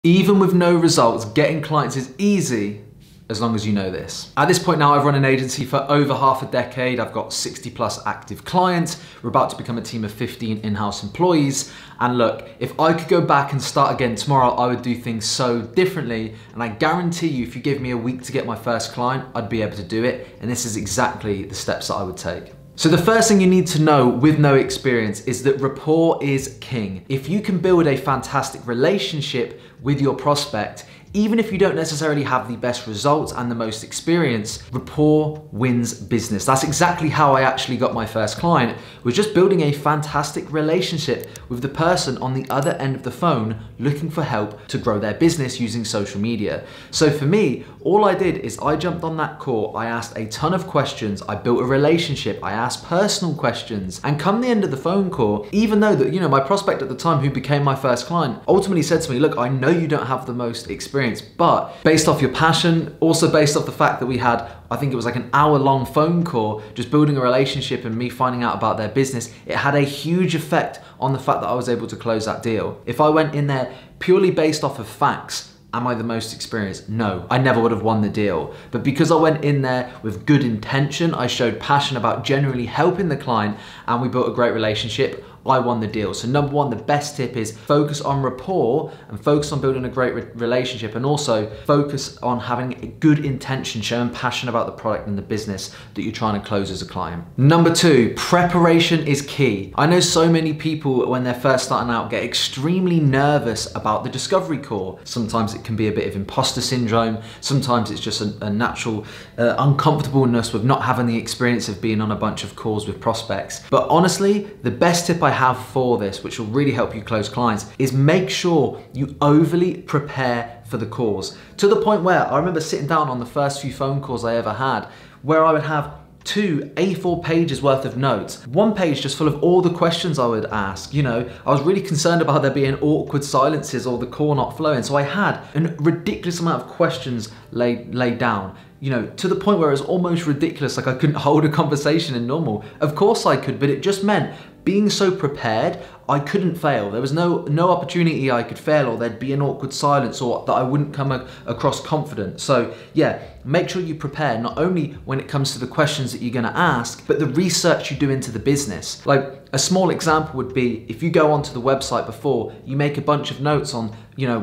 Even with no results, getting clients is easy as long as you know this. At this point now, I've run an agency for over half a decade. I've got 60 plus active clients. We're about to become a team of 15 in-house employees. And look, if I could go back and start again tomorrow, I would do things so differently. And I guarantee you, if you give me a week to get my first client, I'd be able to do it. And this is exactly the steps that I would take. So the first thing you need to know with no experience is that rapport is king. If you can build a fantastic relationship with your prospect, even if you don't necessarily have the best results and the most experience, rapport wins business. That's exactly how I actually got my first client, was just building a fantastic relationship with the person on the other end of the phone looking for help to grow their business using social media. So for me, all I did is I jumped on that call, I asked a ton of questions, I built a relationship, I asked personal questions, and come the end of the phone call, even though that, my prospect at the time who became my first client ultimately said to me, look, I know you don't have the most experience, but based off your passion, also based off the fact that we had, I think it was like an hour-long phone call, just building a relationship and me finding out about their business, it had a huge effect on the fact that I was able to close that deal. If I went in there purely based off of facts, am I the most experienced? No, I never would have won the deal. But because I went in there with good intention, I showed passion about genuinely helping the client, and we built a great relationship, I won the deal. So number one, the best tip is focus on rapport and focus on building a great relationship, and also focus on having a good intention, showing passion about the product and the business that you're trying to close as a client. Number two, preparation is key. I know so many people when they're first starting out get extremely nervous about the discovery call. Sometimes it can be a bit of imposter syndrome. Sometimes it's just a natural uncomfortableness with not having the experience of being on a bunch of calls with prospects. But honestly, the best tip I have for this, which will really help you close clients, is make sure you overly prepare for the calls. To the point where I remember sitting down on the first few phone calls I ever had, where I would have 2 A4 pages worth of notes. 1 page just full of all the questions I would ask. I was really concerned about there being awkward silences or the call not flowing. So I had a ridiculous amount of questions laid down. To the point where it was almost ridiculous, like I couldn't hold a conversation in normal. Of course I could, but it just meant being so prepared, I couldn't fail. There was no opportunity I could fail, or there'd be an awkward silence, or that I wouldn't come across confident. So yeah, make sure you prepare, not only when it comes to the questions that you're gonna ask, but the research you do into the business. Like a small example would be, if you go onto the website before, you make a bunch of notes on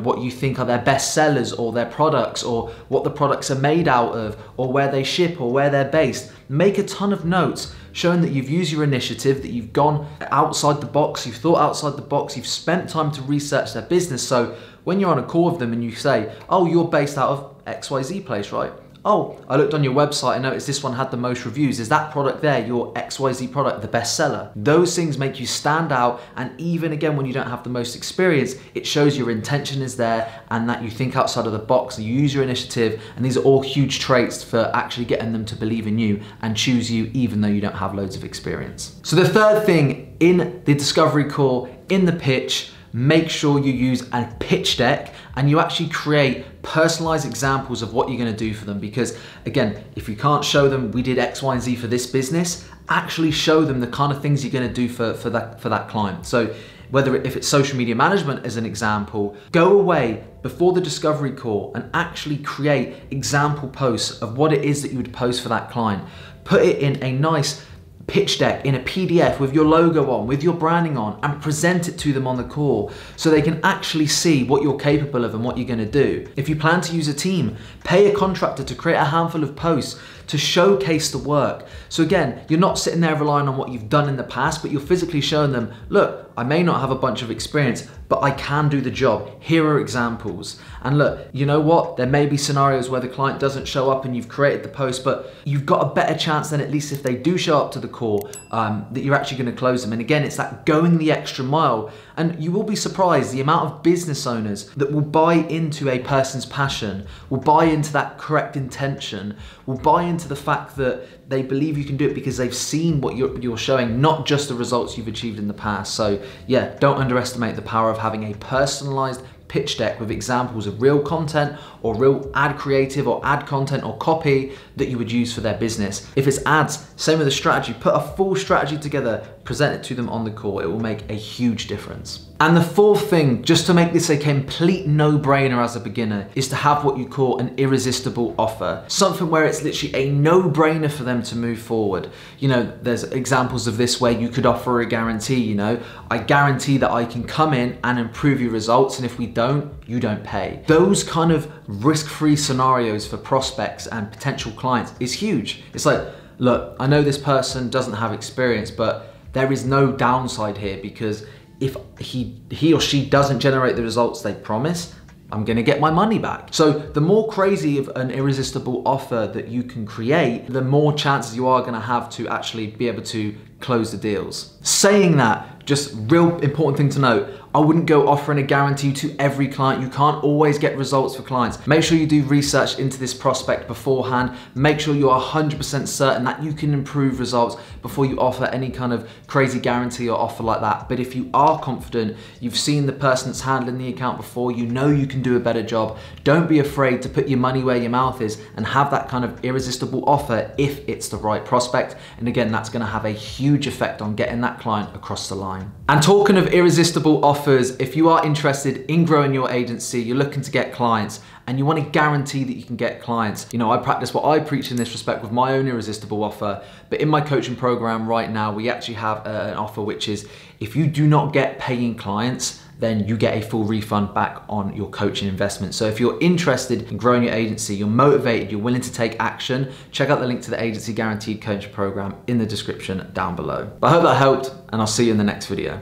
what you think are their best sellers or their products, or what the products are made out of, or where they ship, or where they're based. Make a ton of notes showing that you've used your initiative, that you've gone outside the box, you've thought outside the box, you've spent time to research their business. So when you're on a call with them and you say, oh, you're based out of XYZ place, right? Oh, I looked on your website and noticed this one had the most reviews. Is that product there, your XYZ product, the best seller? Those things make you stand out, and even again, when you don't have the most experience, it shows your intention is there and that you think outside of the box, you use your initiative, and these are all huge traits for actually getting them to believe in you and choose you even though you don't have loads of experience. So the third thing in the discovery call, in the pitch, make sure you use a pitch deck and you actually create personalized examples of what you're going to do for them. Because again, if you can't show them we did X, Y, and Z for this business, actually show them the kind of things you're going to do for that client. So if it's social media management as an example, go away before the discovery call and actually create example posts of what it is that you would post for that client. Put it in a nice pitch deck in a PDF with your logo on, with your branding on, and present it to them on the call so they can actually see what you're capable of and what you're going to do. If you plan to use a team, pay a contractor to create a handful of posts to showcase the work. So again, you're not sitting there relying on what you've done in the past, but you're physically showing them, look, I may not have a bunch of experience, but I can do the job. Here are examples. And look, you know what? There may be scenarios where the client doesn't show up and you've created the post, but you've got a better chance than, at least if they do show up to the call, that you're actually going to close them. And again, it's that going the extra mile. And you will be surprised the amount of business owners that will buy into a person's passion, will buy into that correct intention, will buy into the fact that they believe you can do it because they've seen what you're showing, not just the results you've achieved in the past. So yeah, don't underestimate the power of having a personalized pitch deck with examples of real content or real ad creative or ad content or copy that you would use for their business. If it's ads, same with the strategy. Put a full strategy together, present it to them on the call. It will make a huge difference. And the fourth thing, just to make this a complete no-brainer as a beginner, is to have what you call an irresistible offer. Something where it's literally a no-brainer for them to move forward. You know, there's examples of this where you could offer a guarantee, you know, I guarantee that I can come in and improve your results, and if we don't, you don't pay. Those kind of risk-free scenarios for prospects and potential clients is huge. It's like, look, I know this person doesn't have experience, but there is no downside here, because if he or she doesn't generate the results they promise, I'm gonna get my money back. So the more crazy of an irresistible offer that you can create, the more chances you are gonna have to actually be able to close the deals. Saying that, just real important thing to note, I wouldn't go offering a guarantee to every client. You can't always get results for clients. Make sure you do research into this prospect beforehand. Make sure you are 100% certain that you can improve results before you offer any kind of crazy guarantee or offer like that. But if you are confident, you've seen the person that's handling the account before, you know you can do a better job, don't be afraid to put your money where your mouth is and have that kind of irresistible offer if it's the right prospect. And again, that's gonna have a huge effect on getting that client across the line. And talking of irresistible offers, if you are interested in growing your agency, you're looking to get clients, and you want to guarantee that you can get clients. You know, I practice what I preach in this respect with my own irresistible offer, but in my coaching program right now, we actually have an offer which is, if you do not get paying clients, then you get a full refund back on your coaching investment. So if you're interested in growing your agency, you're motivated, you're willing to take action, check out the link to the Agency Guaranteed Coaching Program in the description down below. But I hope that helped, and I'll see you in the next video.